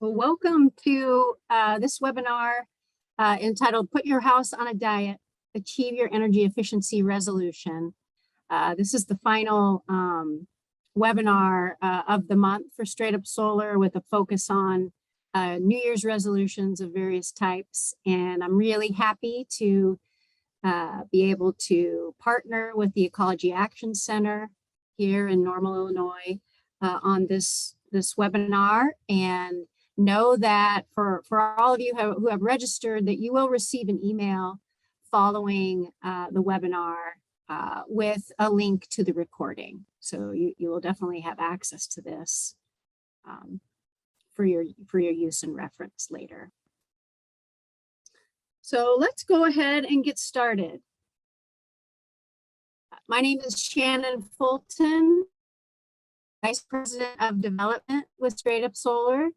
Well, welcome to this webinar entitled Put Your House on a Diet, Achieve Your Energy Efficiency Resolution. This is the final webinar of the month for StraightUp Solar with a focus on New Year's resolutions of various types. And I'm really happy to be able to partner with the Ecology Action Center here in Normal, Illinois on this webinar, and know that for all of you who have registered, that you will receive an email following the webinar with a link to the recording. So you will definitely have access to this for your use and reference later. So let's go ahead and get started. My name is Shannon Fulton, Vice President of Development with StraightUp Solar.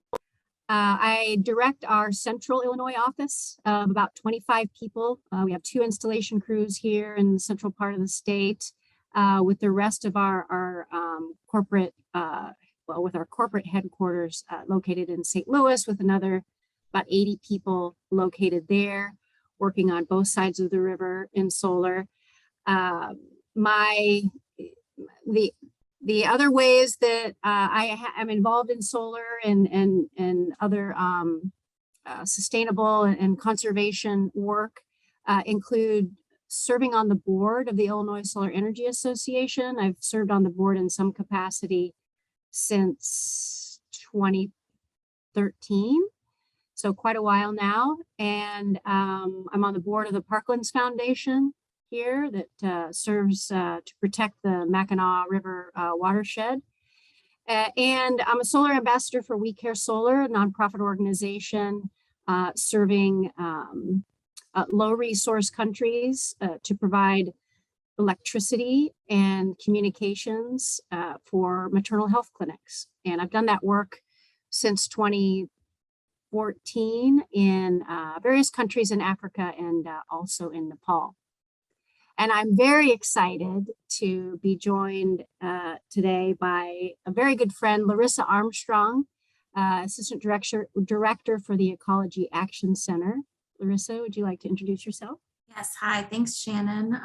I direct our Central Illinois office of about 25 people. We have 2 installation crews here in the central part of the state, with the rest of our corporate, with our corporate headquarters located in St. Louis, with another about 80 people located there, working on both sides of the river in solar. The other ways that I am involved in solar and other sustainable and conservation work include serving on the board of the Illinois Solar Energy Association. I've served on the board in some capacity since 2013, so quite a while now. And I'm on the board of the Parklands Foundation here that serves to protect the Mackinac River watershed. And I'm a solar ambassador for We Care Solar, a nonprofit organization serving low resource countries to provide electricity and communications for maternal health clinics. And I've done that work since 2014 in various countries in Africa and also in Nepal. And I'm very excited to be joined today by a very good friend, Larissa Armstrong, Assistant Director for the Ecology Action Center. Larissa, would you like to introduce yourself? Yes, hi, thanks, Shannon.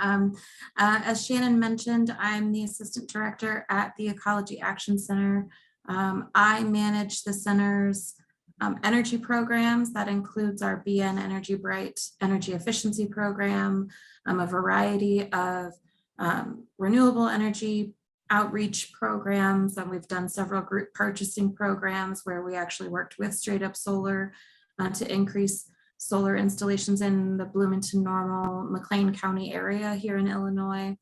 As Shannon mentioned, I'm the Assistant Director at the Ecology Action Center. I manage the center's energy programs. That includes our BN Energy Bright energy efficiency program, a variety of renewable energy outreach programs, and we've done several group purchasing programs where we actually worked with StraightUp Solar to increase solar installations in the Bloomington, Normal, McLean County area here in Illinois.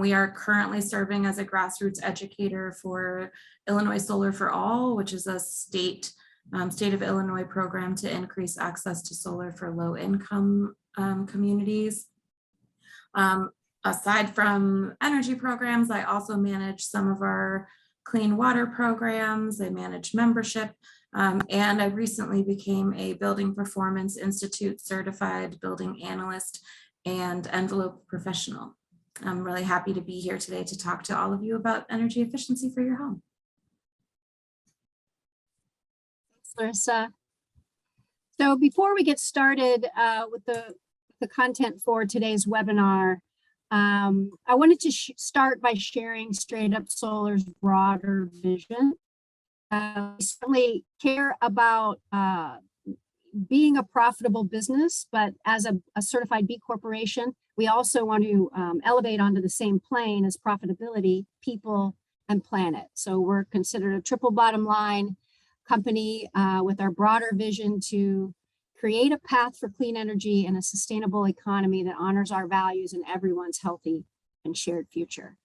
We are currently serving as a grassroots educator for Illinois Solar for All, which is a state of Illinois program to increase access to solar for low-income communities. Aside from energy programs, I also manage some of our clean water programs. I manage membership, and I recently became a Building Performance Institute certified building analyst and envelope professional. I'm really happy to be here today to talk to all of you about energy efficiency for your home. Larissa. So before we get started with the content for today's webinar, I wanted to start by sharing StraightUp Solar's broader vision. We certainly care about being a profitable business, but as a certified B Corporation, we also want to elevate onto the same plane as profitability, people, and planet. So we're considered a triple bottom line company with our broader vision to create a path for clean energy and a sustainable economy that honors our values and everyone's healthy and shared future.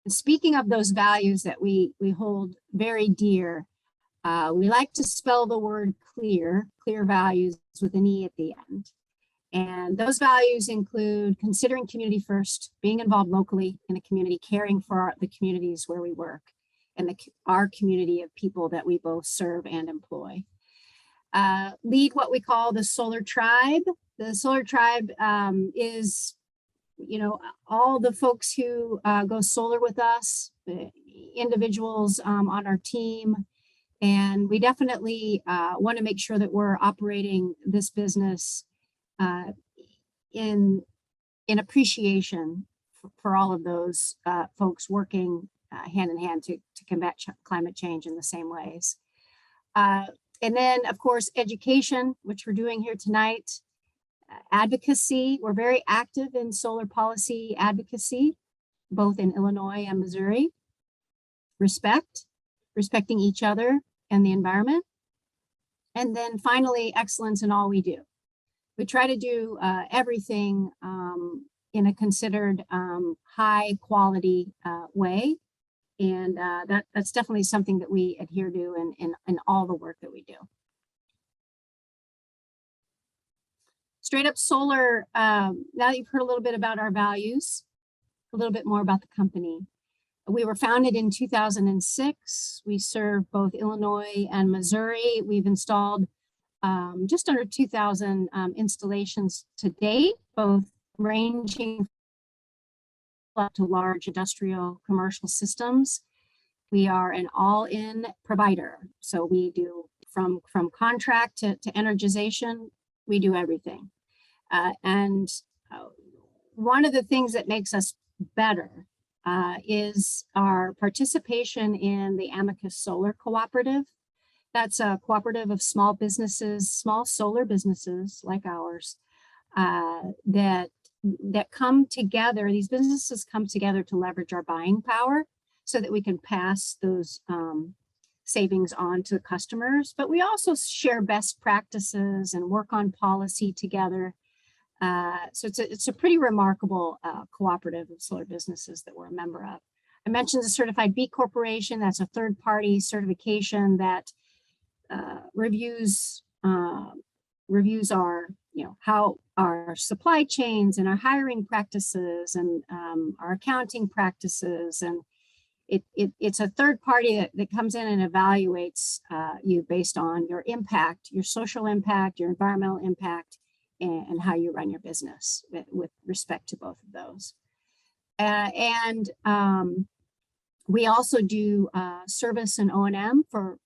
And speaking of those values that we hold very dear, we like to spell the word clear values with an E at the end. And those values include considering community first, being involved locally in the community, caring for the communities where we work, and our community of people that we both serve and employ. Lead what we call the Solar Tribe. The Solar Tribe is, all the folks who go solar with us, the individuals on our team, And we definitely want to make sure that we're operating this business in appreciation for all of those folks working hand in hand to combat climate change in the same ways. And then, of course, education, which we're doing here tonight. Advocacy, we're very active in solar policy advocacy, both in Illinois and Missouri. Respecting each other and the environment. And then finally, excellence in all we do. We try to do everything in a considered high quality way. And that's definitely something that we adhere to in all the work that we do. StraightUp Solar, now that you've heard a little bit about our values, a little bit more about the company. We were founded in 2006. We serve both Illinois and Missouri. We've installed just under 2,000 installations to date, both ranging up to large industrial commercial systems. We are an all-in provider. So we do from contract to energization, we do everything. And one of the things that makes us better is our participation in the Amicus Solar Cooperative. That's a cooperative of small businesses, small solar businesses like ours that come together. These businesses come together to leverage our buying power so that we can pass those savings on to customers. But we also share best practices and work on policy together. So it's a pretty remarkable cooperative of solar businesses that we're a member of. I mentioned the Certified B Corporation. That's a third-party certification that reviews our, how our supply chains and our hiring practices and our accounting practices. And it's a third party that comes in and evaluates you based on your impact, your social impact, your environmental impact, and how you run your business with respect to both of those. We also do service and O&M for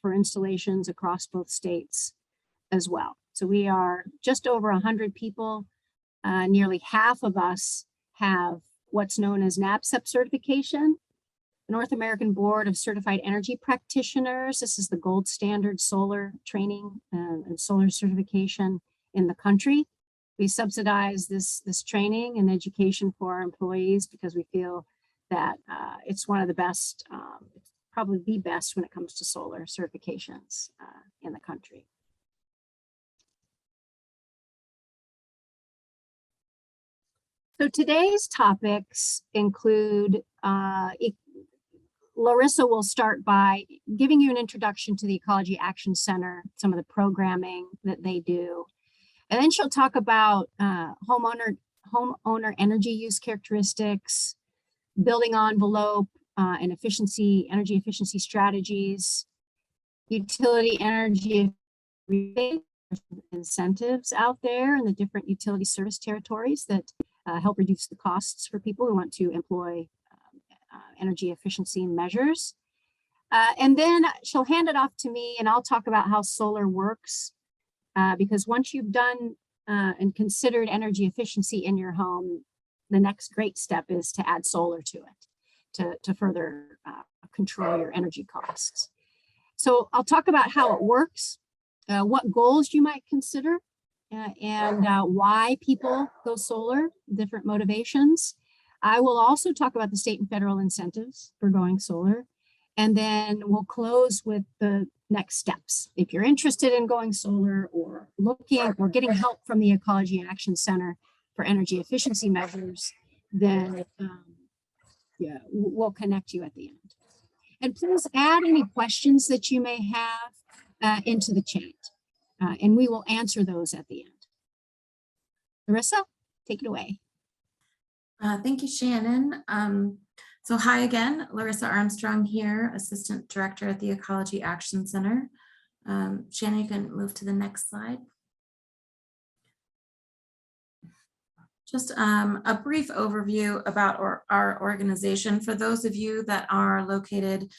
installations across both states as well. So we are just over 100 people. Nearly half of us have what's known as NABCEP certification, the North American Board of Certified Energy Practitioners. This is the gold standard solar training and solar certification in the country. We subsidize this training and education for our employees because we feel that it's one of the best, probably the best when it comes to solar certifications in the country. So today's topics include, Larissa will start by giving you an introduction to the Ecology Action Center, some of the programming that they do. And then she'll talk about homeowner energy use characteristics, building envelope and energy efficiency strategies, utility energy incentives out there in the different utility service territories that help reduce the costs for people who want to employ energy efficiency measures. And then she'll hand it off to me and I'll talk about how solar works. Because once you've done and considered energy efficiency in your home, the next great step is to add solar to it to further control your energy costs. So I'll talk about how it works, what goals you might consider, and why people go solar, different motivations. I will also talk about the state and federal incentives for going solar. And then we'll close with the next steps. If you're interested in going solar or looking or getting help from the Ecology Action Center for energy efficiency measures, then we'll connect you at the end. And please add any questions that you may have into the chat, and we will answer those at the end. Larissa, take it away. Thank you, Shannon. So hi again, Larissa Armstrong here, Assistant Director at the Ecology Action Center. Shannon, you can move to the next slide. Just a brief overview about our organization. For those of you that are located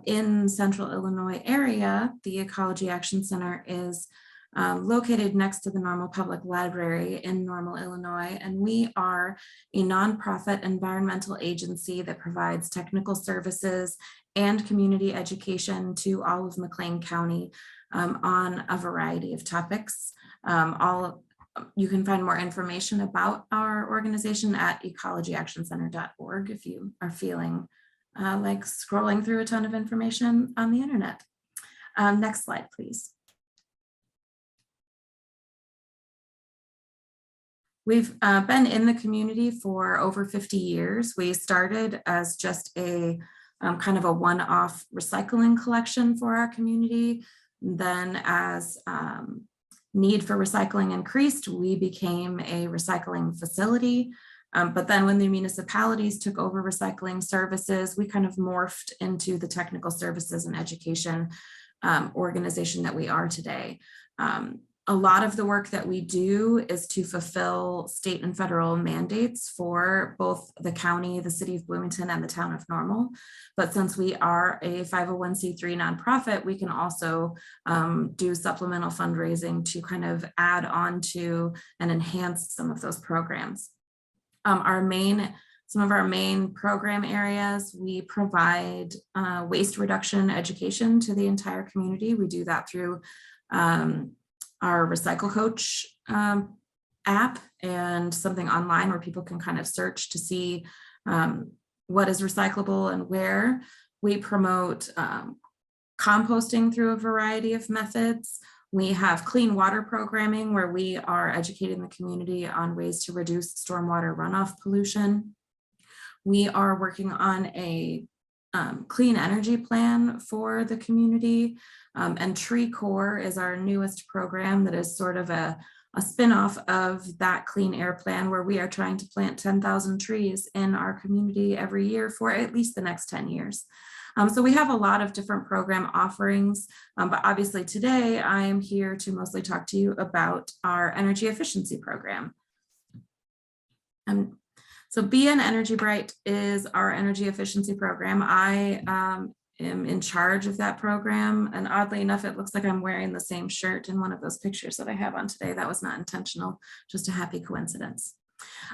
in Central Illinois area, the Ecology Action Center is located next to the Normal Public Library in Normal, Illinois, and we are a nonprofit environmental agency that provides technical services and community education to all of McLean County on a variety of topics. You can find more information about our organization at ecologyactioncenter.org if you are feeling like scrolling through a ton of information on the internet. Next slide, please. We've been in the community for over 50 years. We started as just a kind of a one-off recycling collection for our community. Then as need for recycling increased, we became a recycling facility. But then when the municipalities took over recycling services, we kind of morphed into the technical services and education organization that we are today. A lot of the work that we do is to fulfill state and federal mandates for both the county, the city of Bloomington, and the town of Normal. But since we are a 501c3 nonprofit, we can also do supplemental fundraising to kind of add on to and enhance some of those programs. Some of our main program areas, we provide waste reduction education to the entire community. We do that through our Recycle Coach app and something online where people can kind of search to see what is recyclable and where. We promote composting through a variety of methods. We have clean water programming where we are educating the community on ways to reduce stormwater runoff pollution. We are working on a clean energy plan for the community. And Tree Core is our newest program that is sort of a spin-off of that clean air plan, where we are trying to plant 10,000 trees in our community every year for at least the next 10 years. So we have a lot of different program offerings, but obviously today I am here to mostly talk to you about our energy efficiency program. So BN Energy Bright is our energy efficiency program. I am in charge of that program. And oddly enough, it looks like I'm wearing the same shirt in one of those pictures that I have on today. That was not intentional, just a happy coincidence.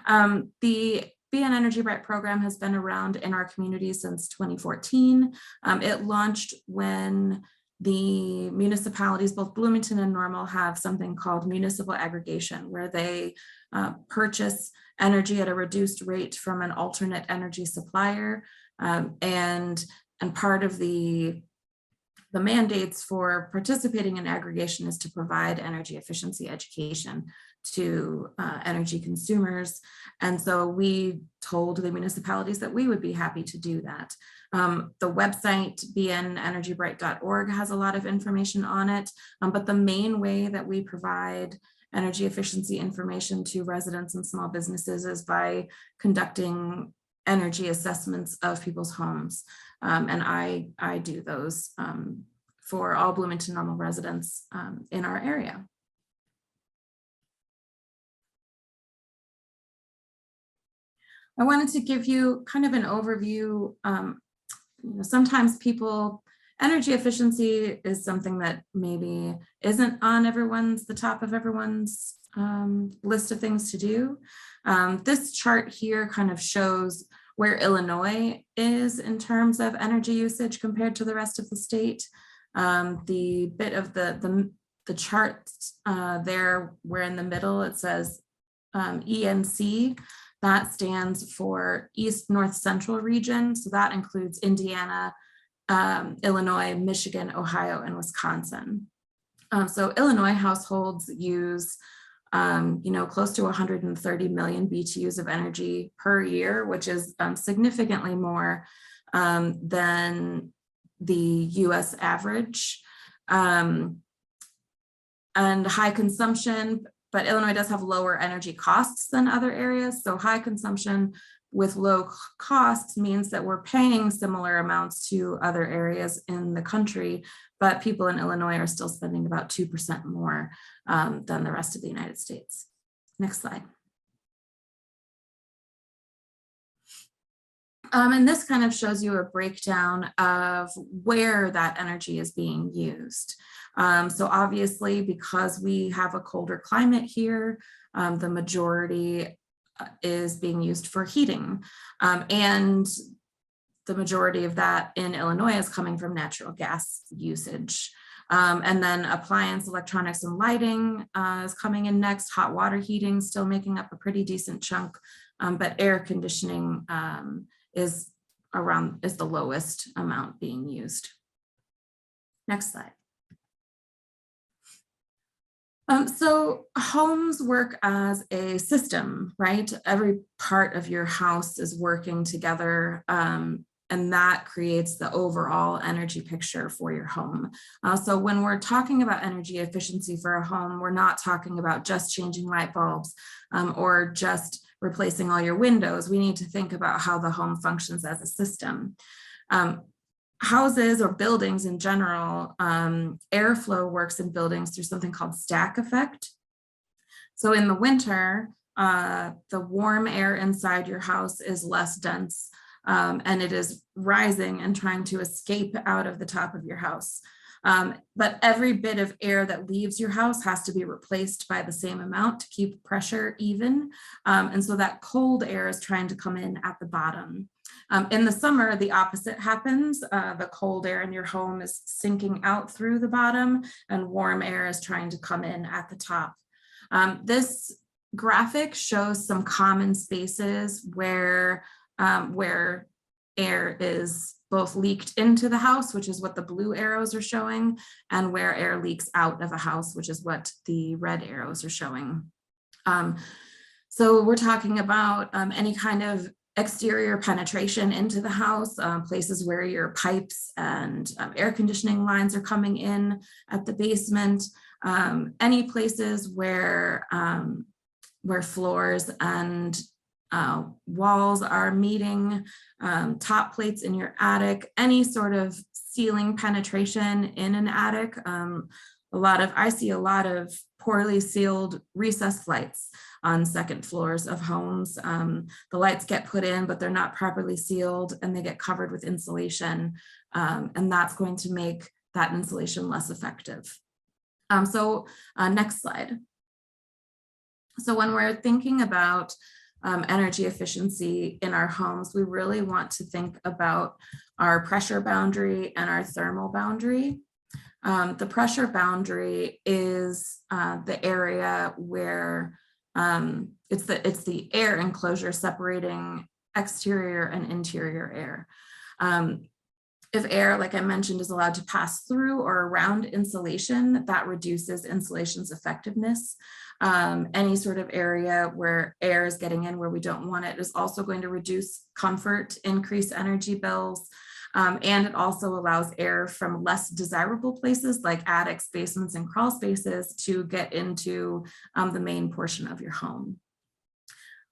The BN Energy Bright program has been around in our community since 2014. It launched when the municipalities, both Bloomington and Normal, have something called municipal aggregation, where they purchase energy at a reduced rate from an alternate energy supplier. And part of the mandates for participating in aggregation is to provide energy efficiency education to energy consumers. And so we told the municipalities that we would be happy to do that. The website bnenergybright.org has a lot of information on it, but the main way that we provide energy efficiency information to residents and small businesses is by conducting energy assessments of people's homes. And I do those for all Bloomington Normal residents in our area. I wanted to give you kind of an overview. Sometimes energy efficiency is something that maybe isn't on the top of everyone's list of things to do. This chart here kind of shows where Illinois is in terms of energy usage compared to the rest of the state. The bit of the chart there, where in the middle it says ENC, that stands for East North Central region. So that includes Indiana, Illinois, Michigan, Ohio, and Wisconsin. So Illinois households use close to 130 million BTUs of energy per year, which is significantly more than the US average. And high consumption, but Illinois does have lower energy costs than other areas. So high consumption with low costs means that we're paying similar amounts to other areas in the country, but people in Illinois are still spending about 2% more than the rest of the United States. Next slide. And this kind of shows you a breakdown of where that energy is being used. So obviously, because we have a colder climate here, the majority is being used for heating. And the majority of that in Illinois is coming from natural gas usage. And then appliance, electronics, and lighting is coming in next. Hot water heating still making up a pretty decent chunk, but air conditioning is the lowest amount being used. Next slide. So homes work as a system, right? Every part of your house is working together, and that creates the overall energy picture for your home. So when we're talking about energy efficiency for a home, we're not talking about just changing light bulbs or just replacing all your windows. We need to think about how the home functions as a system. Houses or buildings in general, airflow works in buildings through something called stack effect. So in the winter, the warm air inside your house is less dense, and it is rising and trying to escape out of the top of your house. But every bit of air that leaves your house has to be replaced by the same amount to keep pressure even. And so that cold air is trying to come in at the bottom. In the summer, the opposite happens. The cold air in your home is sinking out through the bottom, and warm air is trying to come in at the top. This graphic shows some common spaces where air is both leaked into the house, which is what the blue arrows are showing, and where air leaks out of a house, which is what the red arrows are showing. So we're talking about any kind of exterior penetration into the house, places where your pipes and air conditioning lines are coming in at the basement, any places where floors and walls are meeting, top plates in your attic, any sort of ceiling penetration in an attic. I see a lot of poorly sealed recessed lights on second floors of homes. The lights get put in, but they're not properly sealed, and they get covered with insulation. And that's going to make that insulation less effective. Next slide. So when we're thinking about energy efficiency in our homes, we really want to think about our pressure boundary and our thermal boundary. The pressure boundary is the area where it's the air enclosure separating exterior and interior air. If air, like I mentioned, is allowed to pass through or around insulation, that reduces insulation's effectiveness. Any sort of area where air is getting in where we don't want it is also going to reduce comfort, increase energy bills, and it also allows air from less desirable places like attics, basements, and crawl spaces to get into the main portion of your home.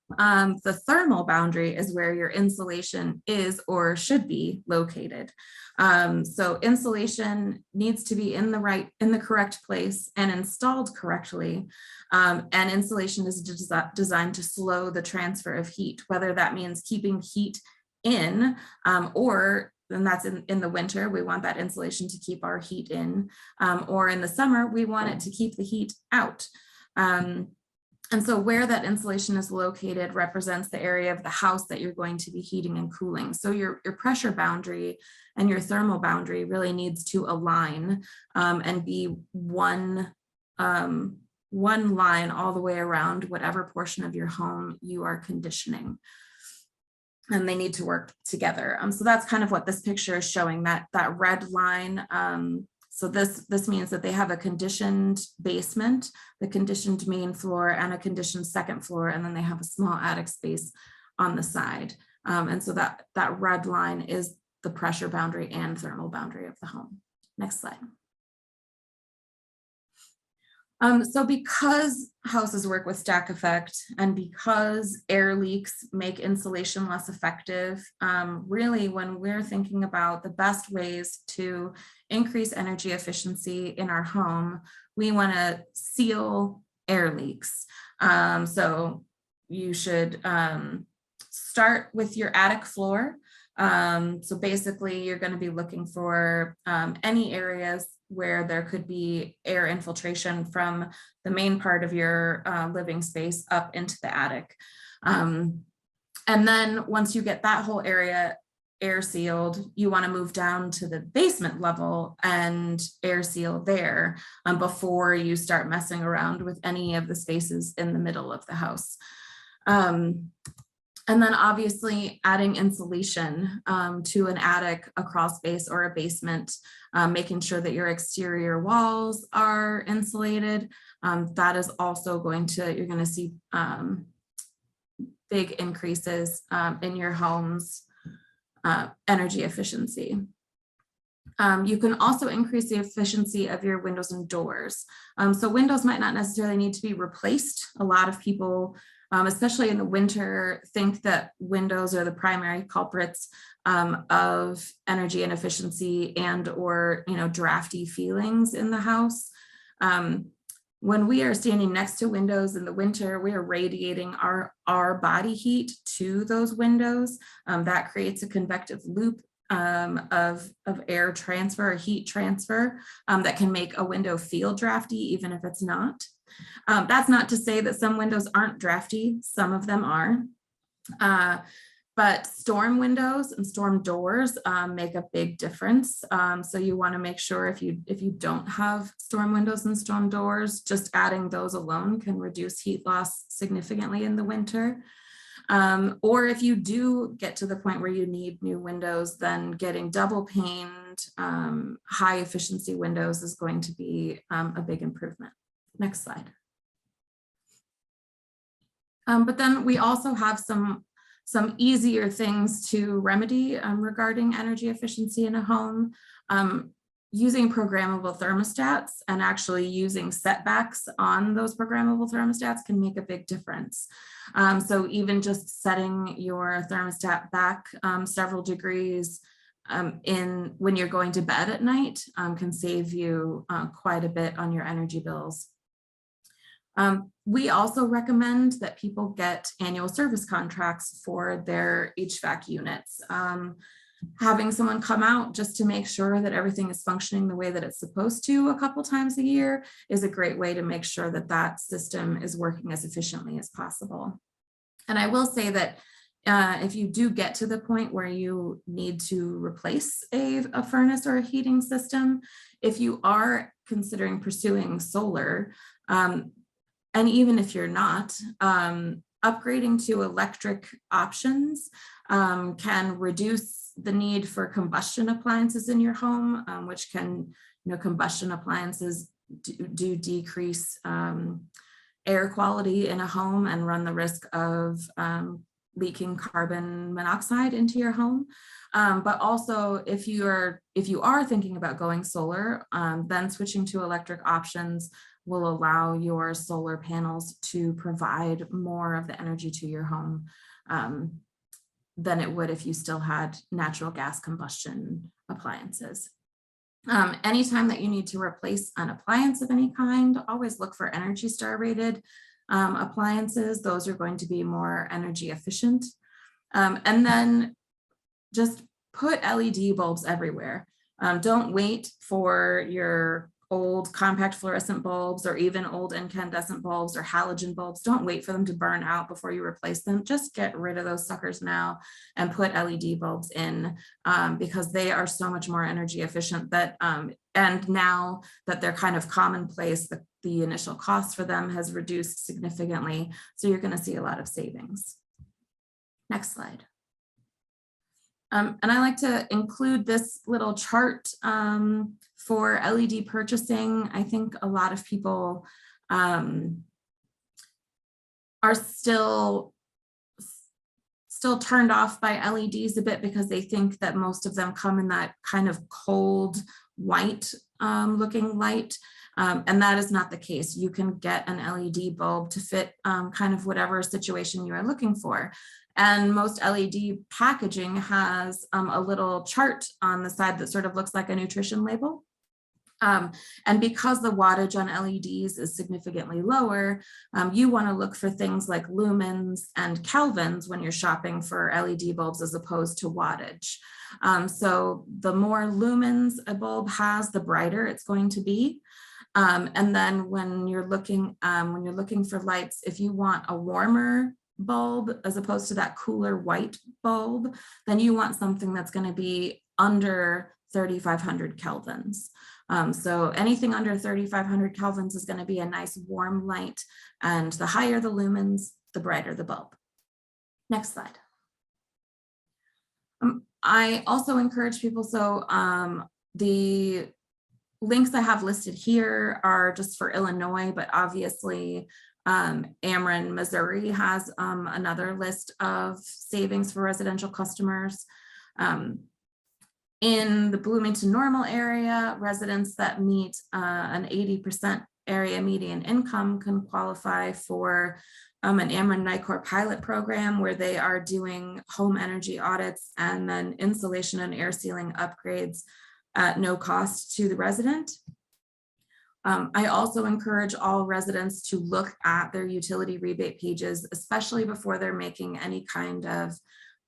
The thermal boundary is where your insulation is or should be located. So insulation needs to be in the correct place and installed correctly. And insulation is designed to slow the transfer of heat, whether that means keeping heat in and that's in the winter, we want that insulation to keep our heat in, or in the summer, we want it to keep the heat out. And so where that insulation is located represents the area of the house that you're going to be heating and cooling. So your pressure boundary and your thermal boundary really needs to align and be one line all the way around whatever portion of your home you are conditioning. And they need to work together. So that's kind of what this picture is showing, that red line. So this means that they have a conditioned basement, the conditioned main floor, and a conditioned second floor, and then they have a small attic space on the side. And so that red line is the pressure boundary and thermal boundary of the home. Next slide. So because houses work with stack effect and because air leaks make insulation less effective, really when we're thinking about the best ways to increase energy efficiency in our home, we want to seal air leaks. So you should start with your attic floor. So basically, you're going to be looking for any areas where there could be air infiltration from the main part of your living space up into the attic. And then once you get that whole area air sealed, you want to move down to the basement level and air seal there before you start messing around with any of the spaces in the middle of the house. And then obviously adding insulation to an attic, a crawl space, or a basement, making sure that your exterior walls are insulated. That is also you're going to see big increases in your home's energy efficiency. You can also increase the efficiency of your windows and doors. So windows might not necessarily need to be replaced. A lot of people, especially in the winter, think that windows are the primary culprits of energy inefficiency and or drafty feelings in the house. When we are standing next to windows in the winter, we are radiating our body heat to those windows. That creates a convective loop of air transfer or heat transfer that can make a window feel drafty, even if it's not. That's not to say that some windows aren't drafty. Some of them are. But storm windows and storm doors make a big difference. So you want to make sure if you don't have storm windows and storm doors, just adding those alone can reduce heat loss significantly in the winter. Or if you do get to the point where you need new windows, then getting double paned, high efficiency windows is going to be a big improvement. Next slide. But then we also have some easier things to remedy regarding energy efficiency in a home. Using programmable thermostats and actually using setbacks on those programmable thermostats can make a big difference. So even just setting your thermostat back several degrees when you're going to bed at night can save you quite a bit on your energy bills. We also recommend that people get annual service contracts for their HVAC units. Having someone come out just to make sure that everything is functioning the way that it's supposed to a couple times a year is a great way to make sure that that system is working as efficiently as possible. And I will say that if you do get to the point where you need to replace a furnace or a heating system, if you are considering pursuing solar, and even if you're not, upgrading to electric options can reduce the need for combustion appliances in your home, which can, combustion appliances do decrease air quality in a home and run the risk of leaking carbon monoxide into your home. But also if you are thinking about going solar, then switching to electric options will allow your solar panels to provide more of the energy to your home than it would if you still had natural gas combustion appliances. Anytime that you need to replace an appliance of any kind, always look for Energy Star rated appliances. Those are going to be more energy efficient. And then just put LED bulbs everywhere. Don't wait for your old compact fluorescent bulbs or even old incandescent bulbs or halogen bulbs. Don't wait for them to burn out before you replace them. Just get rid of those suckers now and put LED bulbs in because they are so much more energy efficient that and now that they're kind of commonplace, the initial cost for them has reduced significantly. So you're going to see a lot of savings. Next slide. And I like to include this little chart for LED purchasing. I think a lot of people are still turned off by LEDs a bit because they think that most of them come in that kind of cold white looking light. And that is not the case. You can get an LED bulb to fit kind of whatever situation you are looking for. And most LED packaging has a little chart on the side that sort of looks like a nutrition label. And because the wattage on LEDs is significantly lower, you want to look for things like lumens and kelvins when you're shopping for LED bulbs as opposed to wattage. So the more lumens a bulb has, the brighter it's going to be. And then when you're looking for lights, if you want a warmer bulb as opposed to that cooler white bulb, then you want something that's going to be under 3,500 kelvins. So anything under 3,500 kelvins is going to be a nice warm light, and the higher the lumens, the brighter the bulb. Next slide. I also encourage people, so the links I have listed here are just for Illinois, but obviously Ameren, Missouri has another list of savings for residential customers. In the Bloomington Normal area, residents that meet an 80% area median income can qualify for an Ameren NICOR pilot program where they are doing home energy audits and then insulation and air sealing upgrades at no cost to the resident. I also encourage all residents to look at their utility rebate pages, especially before they're making any kind of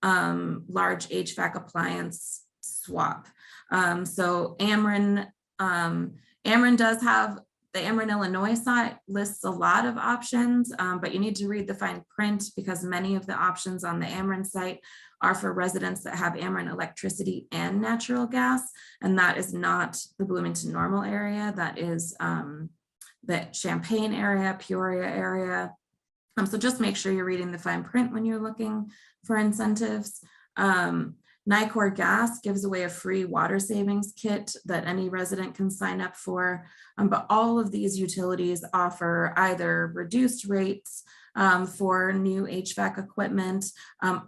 large HVAC appliance swap. So Ameren does have, the Ameren Illinois site lists a lot of options, but you need to read the fine print because many of the options on the Ameren site are for residents that have Ameren electricity and natural gas, and that is not the Bloomington Normal area. That is the Champaign area, Peoria area. So just make sure you're reading the fine print when you're looking for incentives. NICOR Gas gives away a free water savings kit that any resident can sign up for, but all of these utilities offer either reduced rates for new HVAC equipment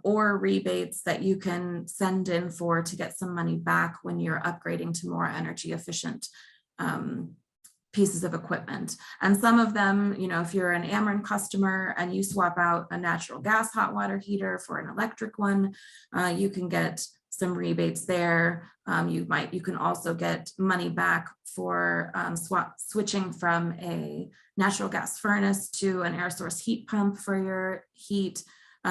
or rebates that you can send in for to get some money back when you're upgrading to more energy efficient pieces of equipment. And some of them, you know, if you're an Ameren customer and you swap out a natural gas hot water heater for an electric one, you can get some rebates there. You can also get money back for switching from a natural gas furnace to an air source heat pump for your heat.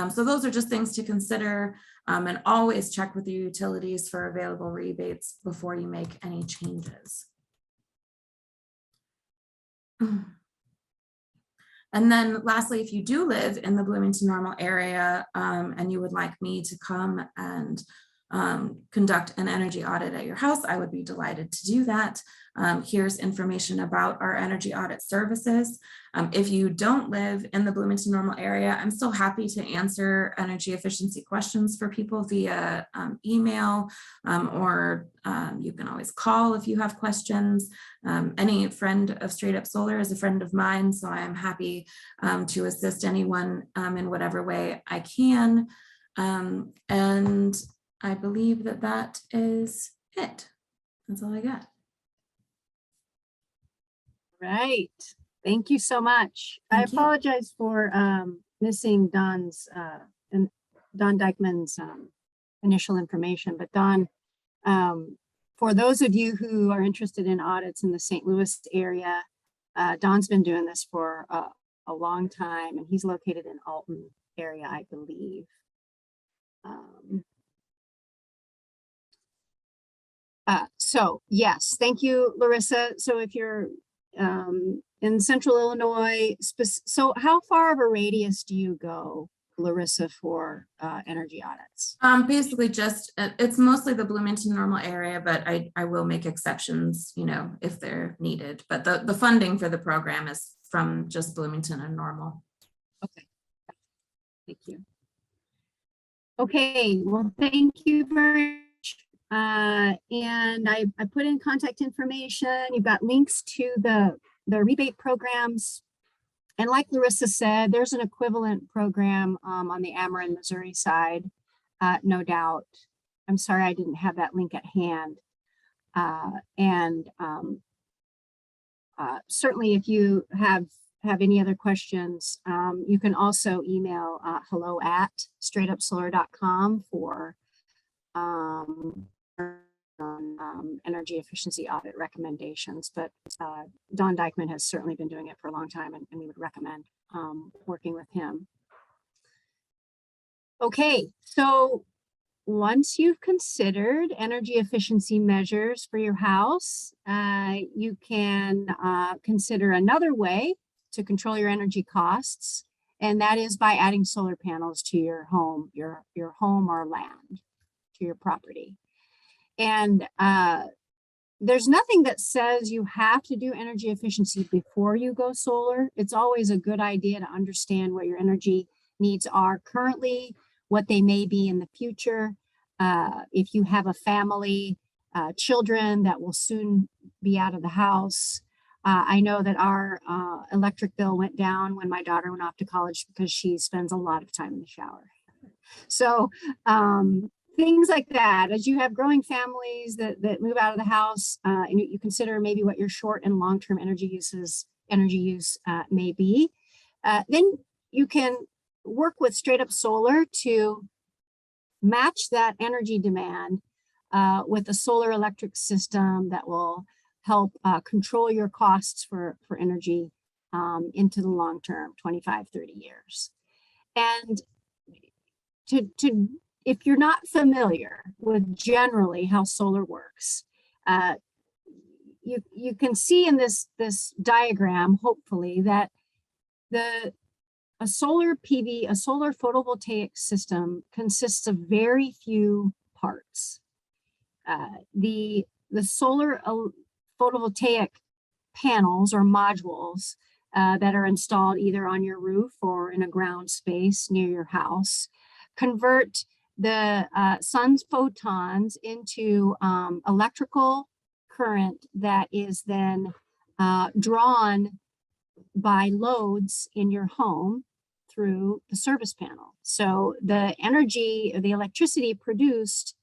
So those are just things to consider, and always check with the utilities for available rebates before you make any changes. And then lastly, if you do live in the Bloomington Normal area and you would like me to come and conduct an energy audit at your house, I would be delighted to do that. Here's information about our energy audit services. If you don't live in the Bloomington Normal area, I'm still happy to answer energy efficiency questions for people via email, or you can always call if you have questions. Any friend of StraightUp Solar is a friend of mine, so I am happy to assist anyone in whatever way I can. And I believe that that is it. That's all I got. Right. Thank you so much. Thank you. Apologize for missing Don Dykeman's initial information, but Don, for those of you who are interested in audits in the St. Louis area, Don's been doing this for a long time, and he's located in Alton area, I believe. So yes, thank you, Larissa. So if you're in central Illinois, so how far of a radius do you go, Larissa, for energy audits? Basically just, it's mostly the Bloomington Normal area, but I will make exceptions, you know, if they're needed. But the funding for the program is from just Bloomington and Normal. Okay, thank you. Okay, well, thank you very much. And I put in contact information. You've got links to the rebate programs. And like Larissa said, there's an equivalent program on the Ameren, Missouri side, no doubt. I'm sorry I didn't have that link at hand. Certainly if you have any other questions, you can also email hello@straightupsolar.com for on energy efficiency audit recommendations, but Don Dykman has certainly been doing it for a long time, and we would recommend working with him. Okay, so once you've considered energy efficiency measures for your house, you can consider another way to control your energy costs, and that is by adding solar panels to your home, your home or land, to your property. And there's nothing that says you have to do energy efficiency before you go solar. It's always a good idea to understand what your energy needs are currently, what they may be in the future. If you have a family, children that will soon be out of the house. I know that our electric bill went down when my daughter went off to college because she spends a lot of time in the shower. So things like that, as you have growing families that move out of the house, and you consider maybe what your short and long-term energy use may be, then you can work with StraightUp Solar to match that energy demand with a solar electric system that will help control your costs for energy into the long term, 25, 30 years. And if you're not familiar with generally how solar works, you can see in this diagram, hopefully, that a solar PV, a solar photovoltaic system consists of very few parts. The solar photovoltaic panels or modules that are installed either on your roof or in a ground space near your house convert the sun's photons into electrical current that is then drawn by loads in your home through the service panel. So the energy, the electricity produced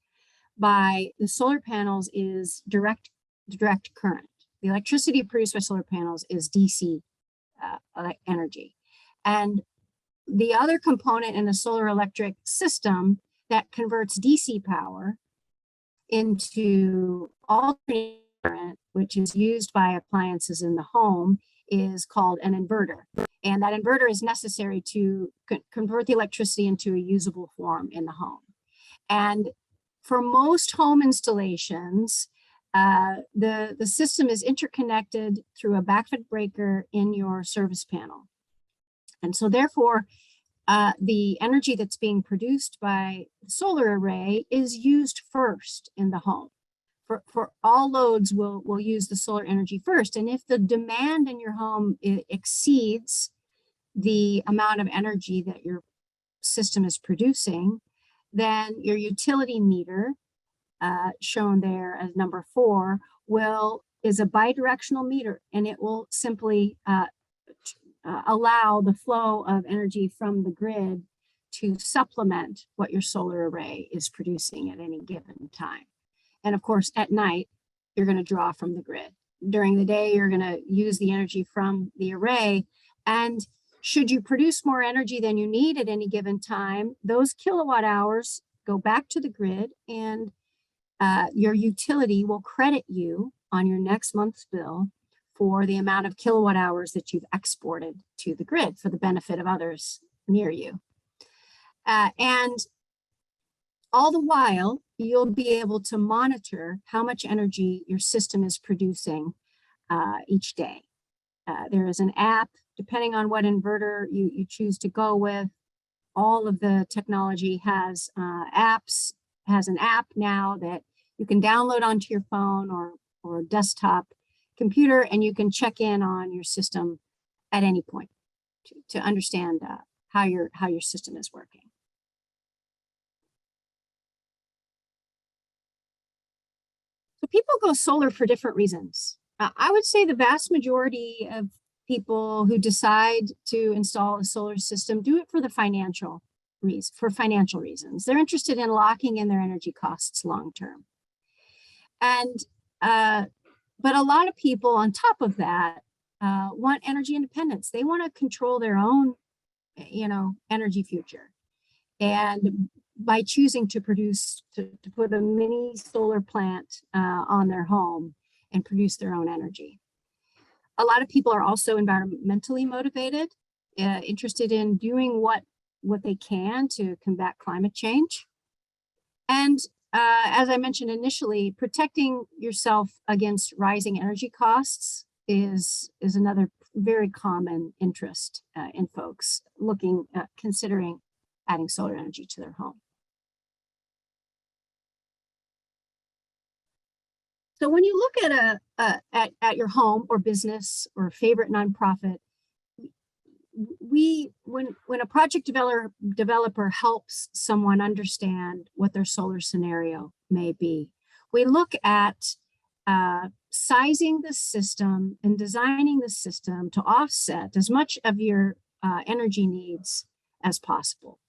by the solar panels is direct current. The electricity produced by solar panels is DC energy. And the other component in the solar electric system that converts DC power into alternating current, which is used by appliances in the home, is called an inverter. And that inverter is necessary to convert the electricity into a usable form in the home. And for most home installations, the system is interconnected through a backfit breaker in your service panel. And so therefore, the energy that's being produced by the solar array is used first in the home. For all loads will use the solar energy first. And if the demand in your home exceeds the amount of energy that your system is producing, then your utility meter, shown there as number 4, is a bidirectional meter, and it will simply allow the flow of energy from the grid to supplement what your solar array is producing at any given time. And of course, at night, you're going to draw from the grid. During the day, you're going to use the energy from the array. And should you produce more energy than you need at any given time, those kilowatt hours go back to the grid, and your utility will credit you on your next month's bill for the amount of kilowatt hours that you've exported to the grid for the benefit of others near you. And all the while, you'll be able to monitor how much energy your system is producing each day. There is an app, depending on what inverter you choose to go with. All of the technology has has an app now that you can download onto your phone or desktop computer, and you can check in on your system at any point to understand how your system is working. So people go solar for different reasons. I would say the vast majority of people who decide to install a solar system do it for the financial reasons. They're interested in locking in their energy costs long term. And but a lot of people on top of that want energy independence. They want to control their own, energy future. And by choosing to put a mini solar plant on their home and produce their own energy. A lot of people are also environmentally motivated, interested in doing what they can to combat climate change. And as I mentioned initially, protecting yourself against rising energy costs is another very common interest in folks looking at considering adding solar energy to their home. So when you look at your home or business or favorite nonprofit, when a project developer helps someone understand what their solar scenario may be, we look at sizing the system and designing the system to offset as much of your energy needs as possible.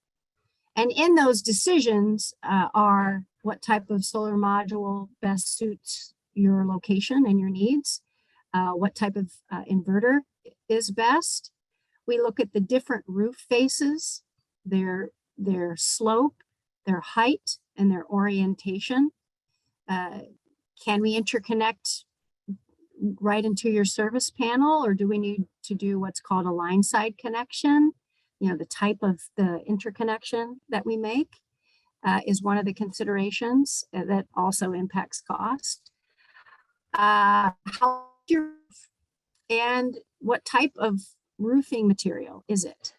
And in those decisions are what type of solar module best suits your location and your needs, what type of inverter is best. We look at the different roof faces, their slope, their height, and their orientation. Can we interconnect right into your service panel, or do we need to do what's called a line side connection? You know, the type of the interconnection that we make is one of the considerations that also impacts cost. How your roof and what type of roofing material is it?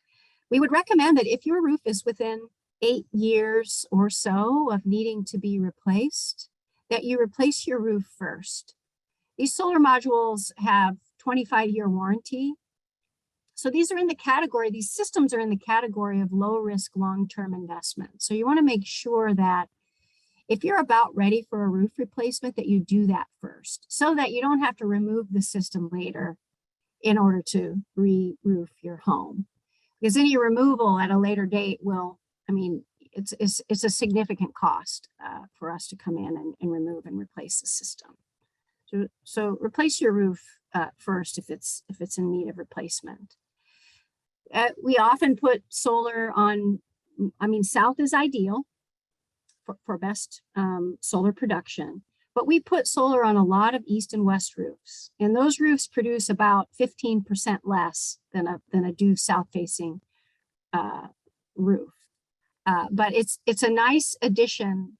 We would recommend that if your roof is within 8 years or so of needing to be replaced, that you replace your roof first. These solar modules have 25-year warranty. So these are in the category, these systems are in the category of low risk long-term investment. So you want to make sure that if you're about ready for a roof replacement, that you do that first, so that you don't have to remove the system later in order to re-roof your home. Because any removal at a later date will, I mean, it's a significant cost for us to come in and remove and replace the system. So replace your roof first if it's in need of replacement. We often put solar on, I mean, south is ideal for best solar production, but we put solar on a lot of east and west roofs, and those roofs produce about 15% less than a due south facing roof. But it's a nice addition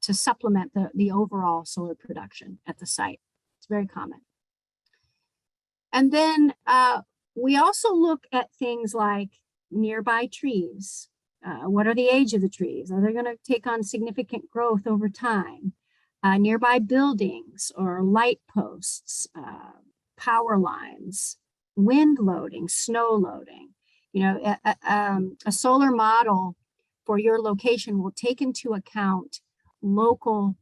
to supplement the overall solar production at the site. It's very common. And then we also look at things like nearby trees. What are the age of the trees? Are they going to take on significant growth over time? Nearby buildings or light posts, power lines, wind loading, snow loading. You know, a solar model for your location will take into account local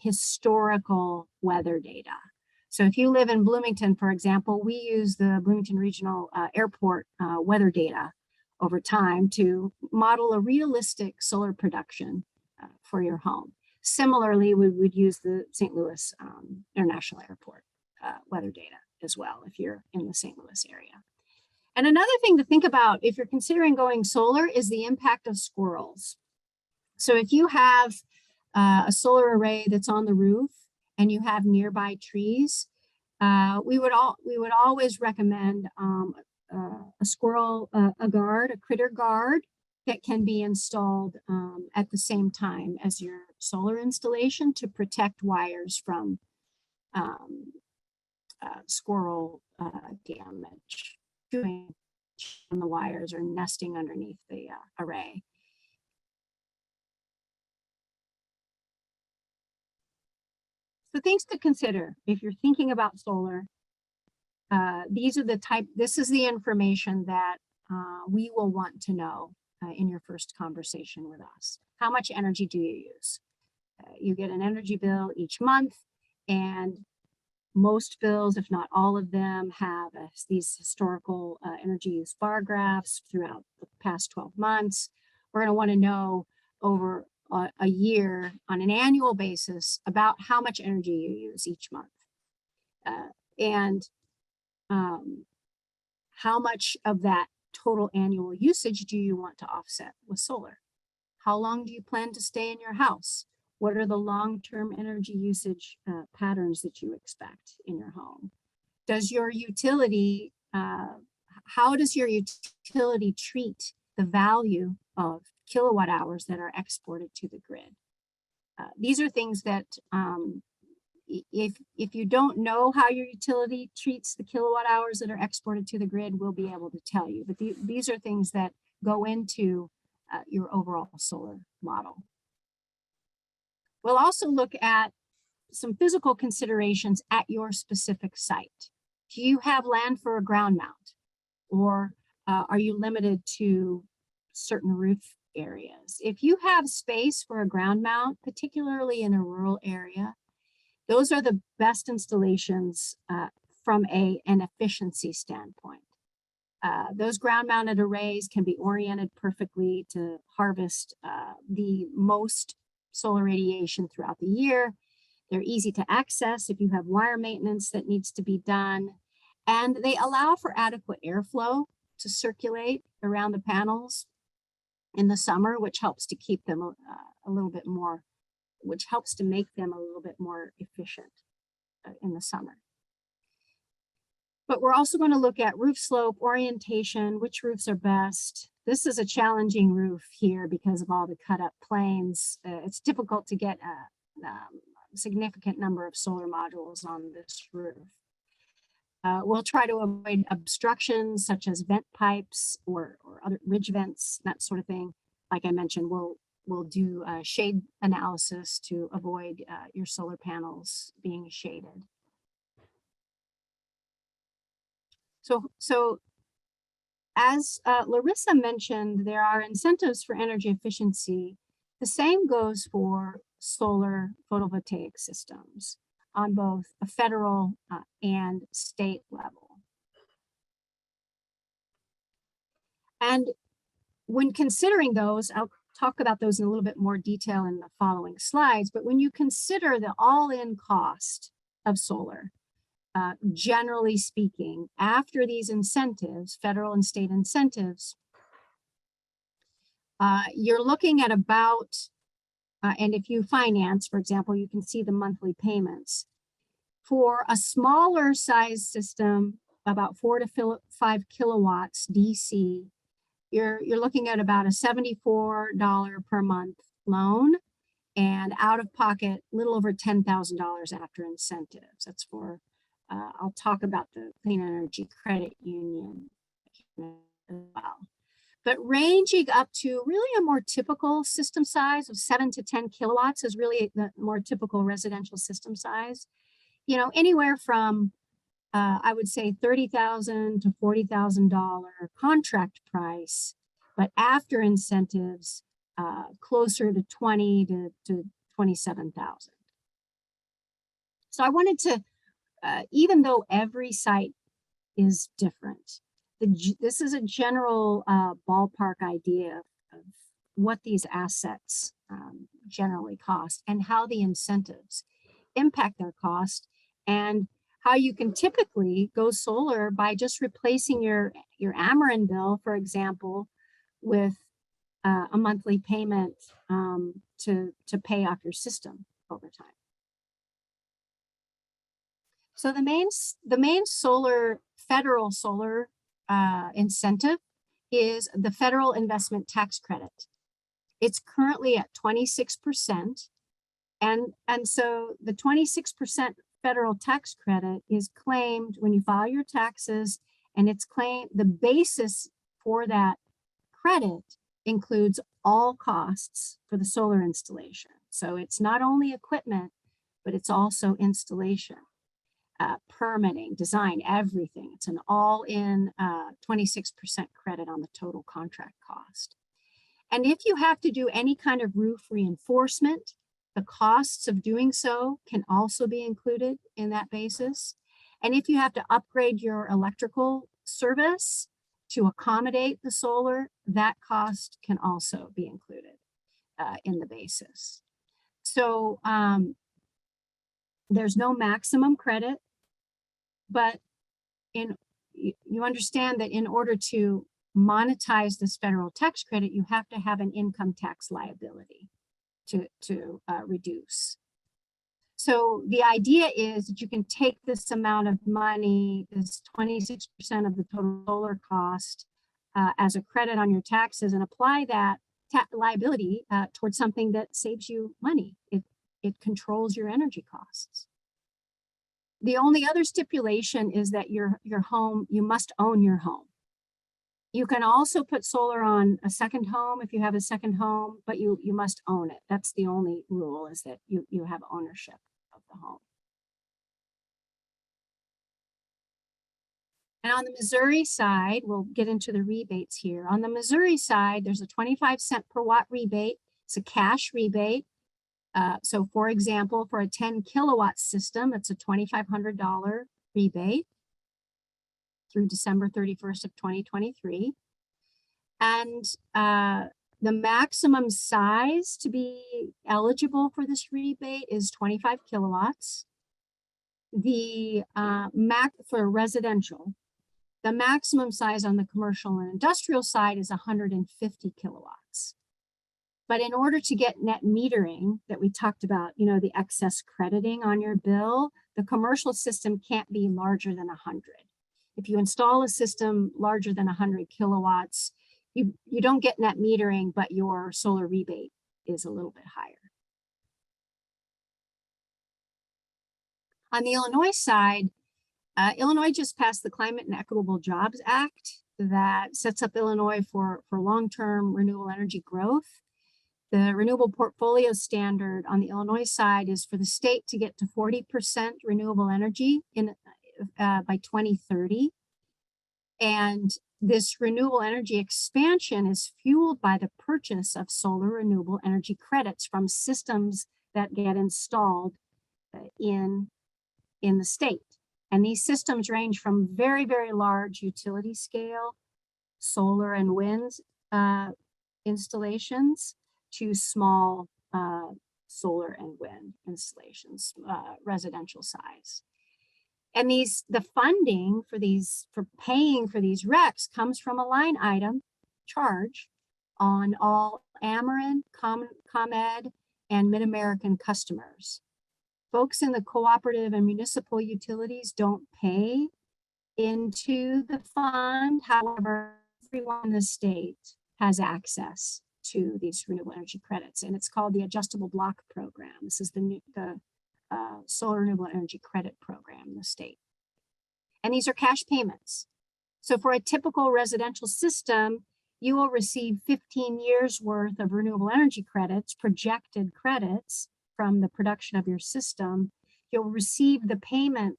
historical weather data. So if you live in Bloomington, for example, we use the Bloomington Regional Airport weather data over time to model a realistic solar production for your home. Similarly, we would use the St. Louis International Airport weather data as well if you're in the St. Louis area. And another thing to think about if you're considering going solar is the impact of squirrels. So if you have a solar array that's on the roof and you have nearby trees, we would always recommend a squirrel, a critter guard that can be installed at the same time as your solar installation to protect wires from squirrel damage, chewing on the wires or nesting underneath the array. So things to consider if you're thinking about solar. This is the information that we will want to know in your first conversation with us. How much energy do you use? You get an energy bill each month, and most bills, if not all of them, have these historical energy use bar graphs throughout the past 12 months. We're going to want to know over a year on an annual basis about how much energy you use each month. And how much of that total annual usage do you want to offset with solar? How long do you plan to stay in your house? What are the long-term energy usage patterns that you expect in your home? Does your utility, how does your utility treat the value of kilowatt hours that are exported to the grid? These are things that if you don't know how your utility treats the kilowatt hours that are exported to the grid, we'll be able to tell you. But these are things that go into your overall solar model. We'll also look at some physical considerations at your specific site. Do you have land for a ground mount? Or are you limited to certain roof areas? If you have space for a ground mount, particularly in a rural area, those are the best installations from an efficiency standpoint. Those ground mounted arrays can be oriented perfectly to harvest the most solar radiation throughout the year. They're easy to access if you have wire maintenance that needs to be done. And they allow for adequate airflow to circulate around the panels in the summer, which helps to keep them a little bit more, which helps to make them a little bit more efficient in the summer. But we're also going to look at roof slope, orientation, which roofs are best. This is a challenging roof here because of all the cut up planes. It's difficult to get a significant number of solar modules on this roof. We'll try to avoid obstructions such as vent pipes or other ridge vents, that sort of thing. Like I mentioned, we'll do shade analysis to avoid your solar panels being shaded. So as Larissa mentioned, there are incentives for energy efficiency. The same goes for solar photovoltaic systems on both a federal and state level. And when considering those, I'll talk about those in a little bit more detail in the following slides, but when you consider the all-in cost of solar, generally speaking, after these incentives, federal and state incentives, you're looking at about, and if you finance, for example, you can see the monthly payments. For a smaller size system, about 4 to 5 kilowatts DC, you're looking at about a $74 per month loan and out of pocket, a little over $10,000 after incentives. That's for, I'll talk about the Clean Energy Credit Union as well. But ranging up to really a more typical system size of 7 to 10 kilowatts is really the more typical residential system size. You know, anywhere from, I would say $30,000 to $40,000 contract price, but after incentives, closer to 20 to 27,000. So I wanted to, even though every site is different, this is a general ballpark idea of what these assets generally cost and how the incentives impact their cost, and how you can typically go solar by just replacing your Ameren bill, for example, with a monthly payment to pay off your system over time. So the main federal solar incentive is the federal investment tax credit. It's currently at 26%. And so the 26% federal tax credit is claimed when you file your taxes, and it's claimed, the basis for that credit includes all costs for the solar installation. So it's not only equipment, but it's also installation, permitting, design, everything. It's an all-in 26% credit on the total contract cost. And if you have to do any kind of roof reinforcement, the costs of doing so can also be included in that basis. And if you have to upgrade your electrical service to accommodate the solar, that cost can also be included in the basis. So there's no maximum credit, but you understand that in order to monetize this federal tax credit, you have to have an income tax liability to reduce. So the idea is that you can take this amount of money, this 26% of the total solar cost, as a credit on your taxes, and apply that liability towards something that saves you money. It controls your energy costs. The only other stipulation is that your home, you must own your home. You can also put solar on a second home if you have a second home, but you must own it. That's the only rule, is that you have ownership of the home. And on the Missouri side, we'll get into the rebates here. On the Missouri side, there's a 25 cent per watt rebate. It's a cash rebate. So for example, for a 10 kilowatt system, it's a $2,500 rebate through December 31st of 2023. And the maximum size to be eligible for this rebate is 25 kilowatts. The for residential, the maximum size on the commercial and industrial side is 150 kilowatts. But in order to get net metering that we talked about, you know, the excess crediting on your bill, the commercial system can't be larger than 100. If you install a system larger than 100 kilowatts, you don't get net metering, but your solar rebate is a little bit higher. On the Illinois side, Illinois just passed the Climate and Equitable Jobs Act that sets up Illinois for long-term renewable energy growth. The renewable portfolio standard on the Illinois side is for the state to get to 40% renewable energy by 2030. And this renewable energy expansion is fueled by the purchase of solar renewable energy credits from systems that get installed in the state. And these systems range from very, very large utility scale solar and wind installations to small solar and wind installations, residential size. And the funding for paying for these RECs comes from a line item charge on all Ameren, ComEd, and Mid-American customers. Folks in the cooperative and municipal utilities don't pay into the fund. However, everyone in the state has access to these renewable energy credits, and it's called the Adjustable Block Program. This is the Solar Renewable Energy Credit Program in the state. And these are cash payments. So for a typical residential system, you will receive 15 years worth of renewable energy credits, projected credits from the production of your system. You'll receive the payment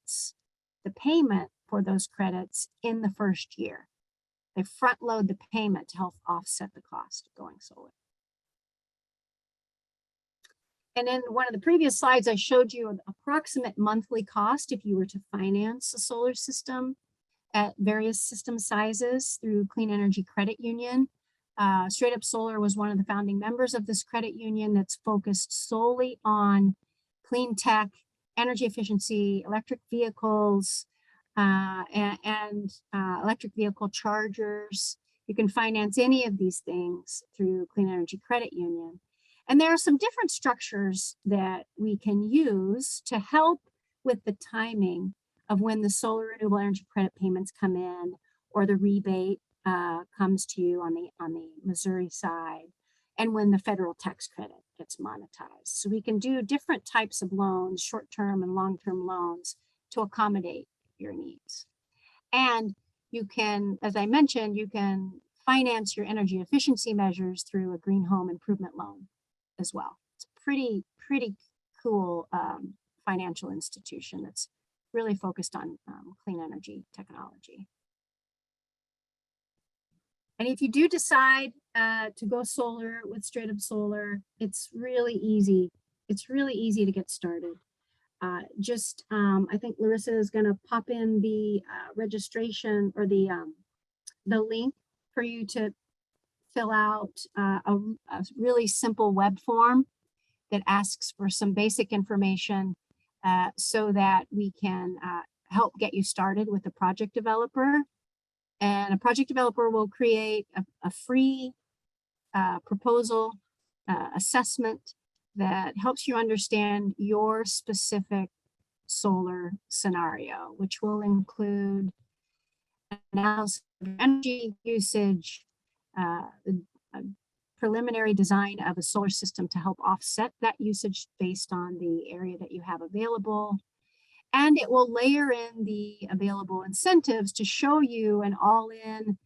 for those credits in the first year. They front load the payment to help offset the cost of going solar. And in one of the previous slides, I showed you an approximate monthly cost if you were to finance a solar system at various system sizes through Clean Energy Credit Union. StraightUp Solar was one of the founding members of this credit union that's focused solely on clean tech, energy efficiency, electric vehicles, and electric vehicle chargers. You can finance any of these things through Clean Energy Credit Union. And there are some different structures that we can use to help with the timing of when the solar renewable energy credit payments come in, or the rebate comes to you on the Missouri side, and when the federal tax credit gets monetized. So we can do different types of loans, short-term and long-term loans, to accommodate your needs. And you can, as I mentioned, you can finance your energy efficiency measures through a green home improvement loan as well. It's a pretty cool financial institution that's really focused on clean energy technology. And if you do decide to go solar with StraightUp Solar, it's really easy. It's really easy to get started. I think Larissa is going to pop in the registration, or the link for you to fill out a really simple web form that asks for some basic information so that we can help get you started with the project developer. And a project developer will create a free proposal assessment that helps you understand your specific solar scenario, which will include analysis of energy usage, the preliminary design of a solar system to help offset that usage based on the area that you have available. And it will layer in the available incentives to show you an all-in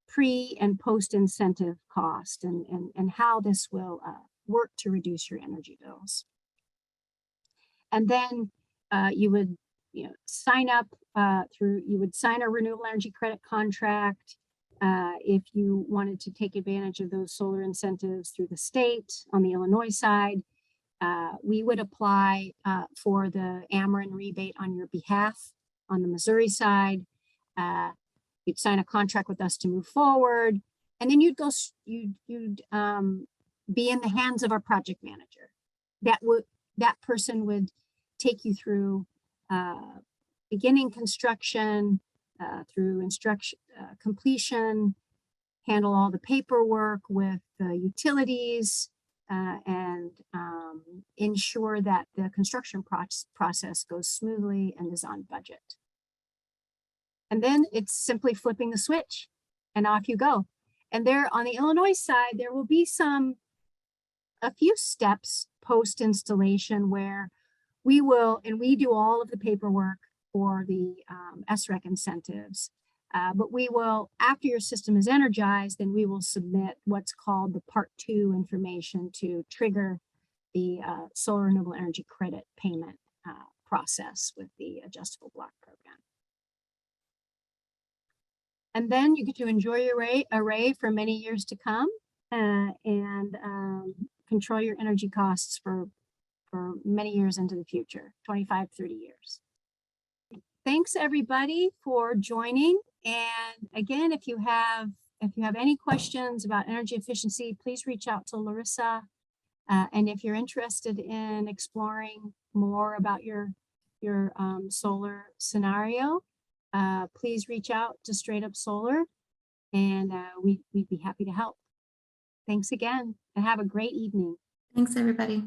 pre and post incentive cost and how this will work to reduce your energy bills. And then you would sign up you would sign a renewable energy credit contract if you wanted to take advantage of those solar incentives through the state. On the Illinois side, we would apply for the Ameren rebate on your behalf. On the Missouri side, you'd sign a contract with us to move forward, and then you'd be in the hands of our project manager. That person would take you through beginning construction, through completion, handle all the paperwork with the utilities, and ensure that the construction process goes smoothly and is on budget. And then it's simply flipping the switch and off you go. And there on the Illinois side, there will be a few steps post installation where we do all of the paperwork for the SREC incentives. But we will, after your system is energized, then we will submit what's called the Part 2 information to trigger the solar renewable energy credit payment process with the adjustable block program. And then you get to enjoy your array for many years to come and control your energy costs for many years into the future, 25, 30 years. Thanks everybody for joining. And again, if you have any questions about energy efficiency, please reach out to Larissa. And if you're interested in exploring more about your solar scenario, please reach out to StraightUp Solar, and we'd be happy to help. Thanks again, and have a great evening. Thanks, everybody.